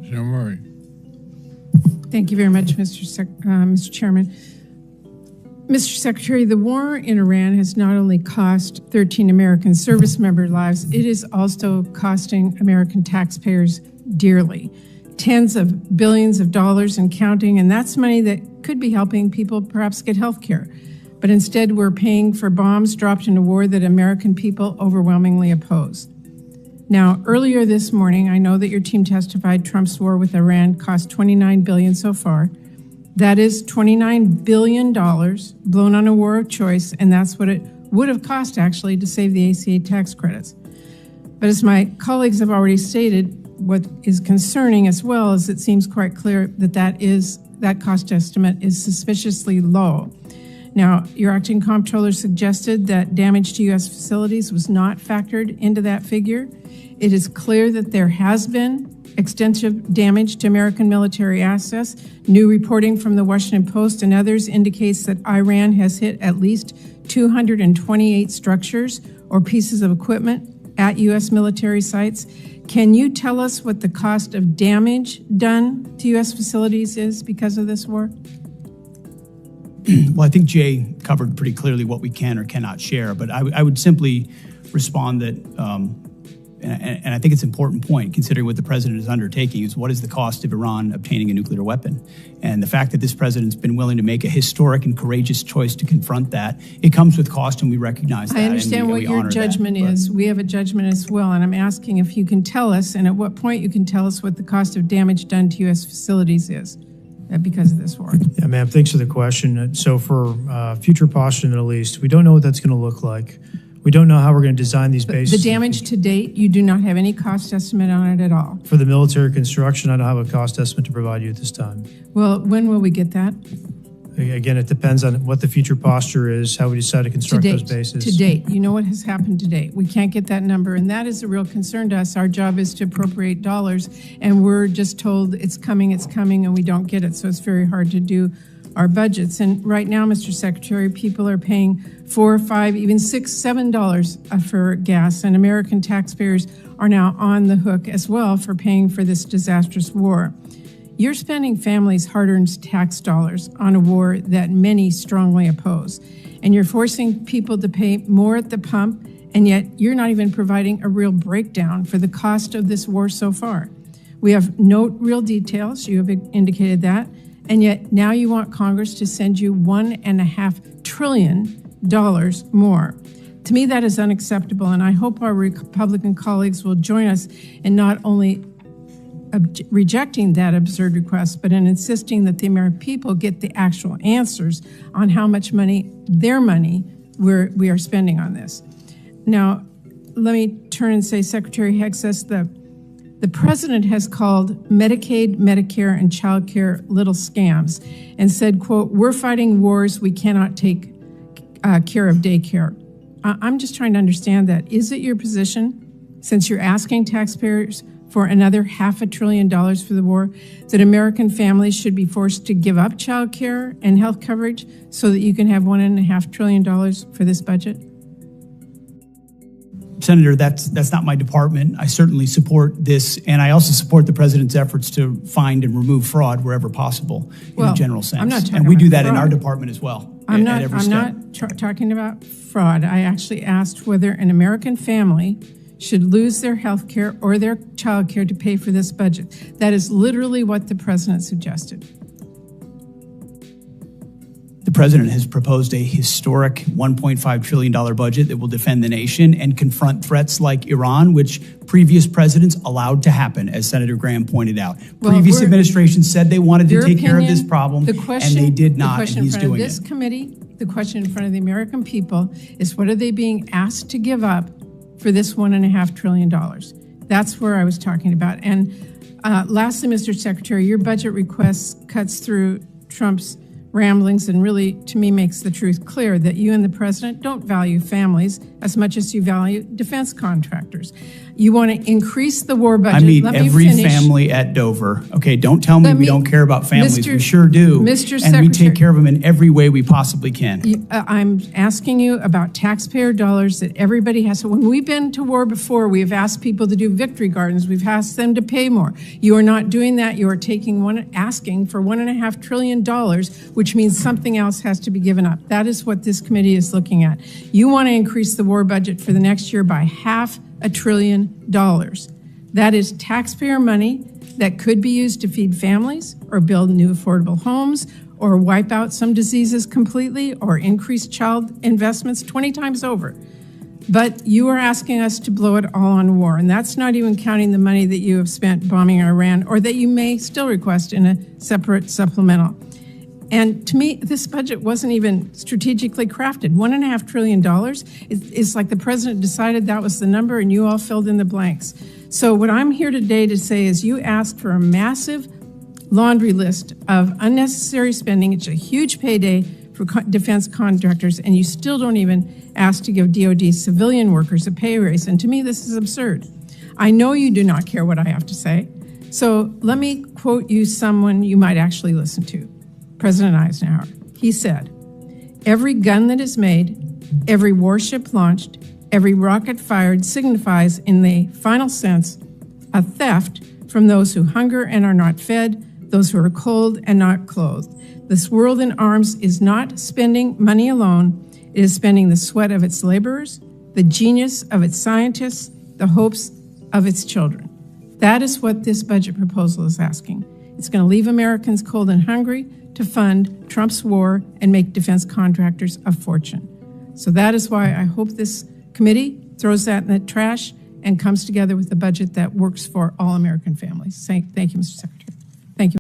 Senator Murray. Thank you very much, Mr. Chairman. Mr. Secretary, the war in Iran has not only cost 13 American service member lives, it is also costing American taxpayers dearly. Tens of billions of dollars and counting, and that's money that could be helping people perhaps get health care. But instead, we're paying for bombs dropped in a war that American people overwhelmingly oppose. Now, earlier this morning, I know that your team testified Trump's war with Iran cost $29 billion so far. That is $29 billion blown on a war of choice, and that's what it would have cost, actually, to save the ACA tax credits. But as my colleagues have already stated, what is concerning as well is it seems quite clear that that cost estimate is suspiciously low. Now, your acting comptroller suggested that damage to U.S. facilities was not factored into that figure. It is clear that there has been extensive damage to American military assets. New reporting from the Washington Post and others indicates that Iran has hit at least 228 structures or pieces of equipment at U.S. military sites. Can you tell us what the cost of damage done to U.S. facilities is because of this war? Well, I think Jay covered pretty clearly what we can or cannot share, but I would simply respond that, and I think it's an important point, considering what the president is undertaking, is what is the cost of Iran obtaining a nuclear weapon? And the fact that this president's been willing to make a historic and courageous choice to confront that, it comes with cost, and we recognize that. I understand what your judgment is. We have a judgment as well, and I'm asking if you can tell us, and at what point you can tell us what the cost of damage done to U.S. facilities is because of this war. Yeah, ma'am, thanks for the question. So for future posture in the Middle East, we don't know what that's going to look like. We don't know how we're going to design these bases. The damage to date, you do not have any cost estimate on it at all? For the military construction, I don't have a cost estimate to provide you at this time. Well, when will we get that? Again, it depends on what the future posture is, how we decide to construct those bases. To date, you know what has happened to date. We can't get that number, and that is a real concern to us. Our job is to appropriate dollars, and we're just told it's coming, and we don't get it, so it's very hard to do our budgets. And right now, Mr. Secretary, people are paying $4, $5, even $6, $7 for gas, and American taxpayers are now on the hook as well for paying for this disastrous war. You're spending families' hard-earned tax dollars on a war that many strongly oppose, and you're forcing people to pay more at the pump, and yet you're not even providing a real breakdown for the cost of this war so far. We have no real details, you have indicated that, and yet now you want Congress to send you $1.5 trillion more. To me, that is unacceptable, and I hope our Republican colleagues will join us in not only rejecting that absurd request, but in insisting that the American people get the actual answers on how much money, their money, we are spending on this. Now, let me turn and say, Secretary Hexas, the president has called Medicaid, Medicare, and child care little scams and said, quote, "We're fighting wars, we cannot take care of daycare." I'm just trying to understand that. Is it your position, since you're asking taxpayers for another $500 billion for the war, that American families should be forced to give up child care and health coverage so that you can have $1.5 trillion for this budget? Senator, that's not my department. I certainly support this, and I also support the president's efforts to find and remove fraud wherever possible in a general sense. I'm not talking and we about do that fraud. in our department as well. I'm not talking about fraud. I actually asked whether an American family should lose their health care or their child care to pay for this budget. That is literally what the president suggested. The president has proposed a historic $1.5 trillion budget that will defend the nation and confront threats like Iran, which previous presidents allowed to happen, as Senator Graham pointed out. Previous administrations said they wanted to take care of this problem, and they did not, and he's doing it. This committee, the question in front of the American people is, what are they being asked to give up for this $1.5 trillion? That's where I was talking about. And lastly, Mr. Secretary, your budget request cuts through Trump's ramblings and really, to me, makes the truth clear that you and the president don't value families as much as you value defense contractors. You want to increase the war budget. I meet Let me every finish. family at Dover. Okay, don't tell me Let we me- don't care about families. Mr. We sure do. Mr. And we Secretary- take care of them in every way we possibly can. I'm asking you about taxpayer dollars that everybody has. So when we've been to war before, we have asked people to do victory gardens. We've asked them to pay more. You are not doing that. You are asking for $1.5 trillion, which means something else has to be given up. That is what this committee is looking at. You want to increase the war budget for the next year by $500 billion. That is taxpayer money that could be used to feed families or build new affordable homes or wipe out some diseases completely or increase child investments 20 times over. But you are asking us to blow it all on war, and that's not even counting the money that you have spent bombing Iran or that you may still request in a separate supplemental. And to me, this budget wasn't even strategically crafted. $1.5 trillion is like the president decided that was the number and you all filled in the blanks. So what I'm here today to say is you asked for a massive laundry list of unnecessary spending. It's a huge payday for defense contractors, and you still don't even ask to give DoD civilian workers a pay raise. And to me, this is absurd. I know you do not care what I have to say. So let me quote you someone you might actually listen to. President Eisenhower. He said, "Every gun that is made, every warship launched, every rocket fired signifies in the final sense a theft from those who hunger and are not fed, those who are cold and not clothed. This world in arms is not spending money alone. It is spending the sweat of its laborers, the genius of its scientists, the hopes of its children." That is what this budget proposal is asking. It's going to leave Americans cold and hungry to fund Trump's war and make defense contractors a fortune. So that is why I hope this committee throws that in the trash and comes together with a budget that works for all American families. Thank you, Mr. Secretary.